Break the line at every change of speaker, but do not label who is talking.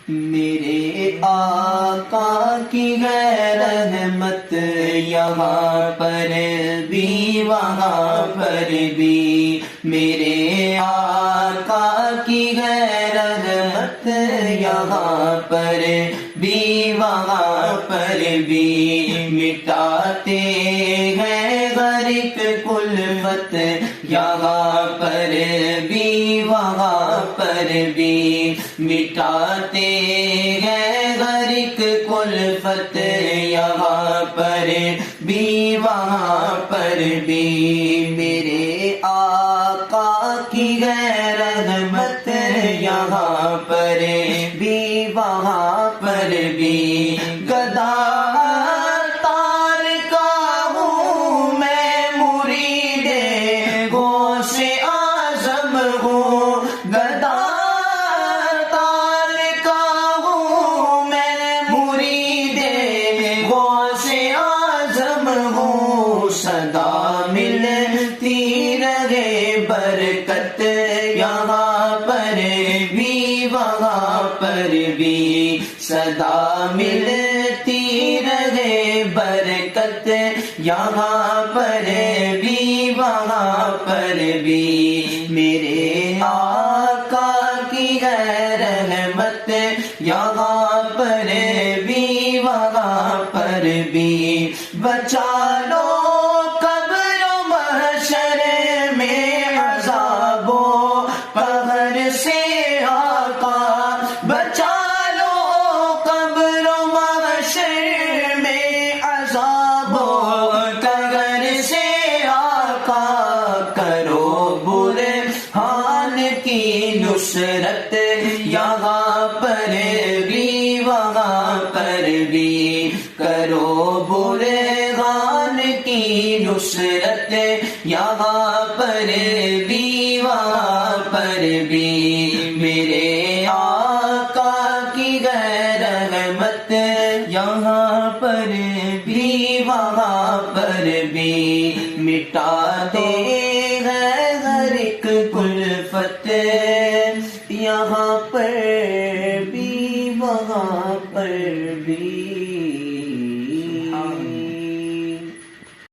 میرے آقا کی ہے رحمت یہاں پر بھی وہاں پر بھی، میرے آقا کی ہے رحمت یہاں پر بھی وہاں پر بھی، مٹاتے ہیں غرق کلفت یہاں پر بھی وہاں پر بھی، مٹاتے ہیں غرق کلفت یہاں پر بھی وہاں پر بھی، میرے آقا کی ہے رحمت یہاں پر بھی وہاں پر بھی، گدا تار کا ہوں میں مرید غوث اعظم ہوں، گدا تار کا ہوں میں مرید غوث اعظم ہوں، صدا ملتی رہے برکت یہاں پر بھی وہاں پر بھی، صدا ملتی رہے برکت یہاں پر بھی وہاں پر بھی، میرے آقا کی ہے رحمت یہاں پر بھی وہاں پر بھی، بچا لو قبر و محشر میں عذاب و قہر سے آقا، بچا لو قبر و محشر میں عذاب و قہر سے آقا، کرو برہان کی نصرت یہاں پر بھی وہاں پر بھی، کرو برہان کی نصرت یہاں پر بھی وہاں پر بھی، میرے آقا کی ہے رحمت یہاں پر بھی وہاں پر بھی، مٹاتے ہیں ہر ایک کلفت یہاں پر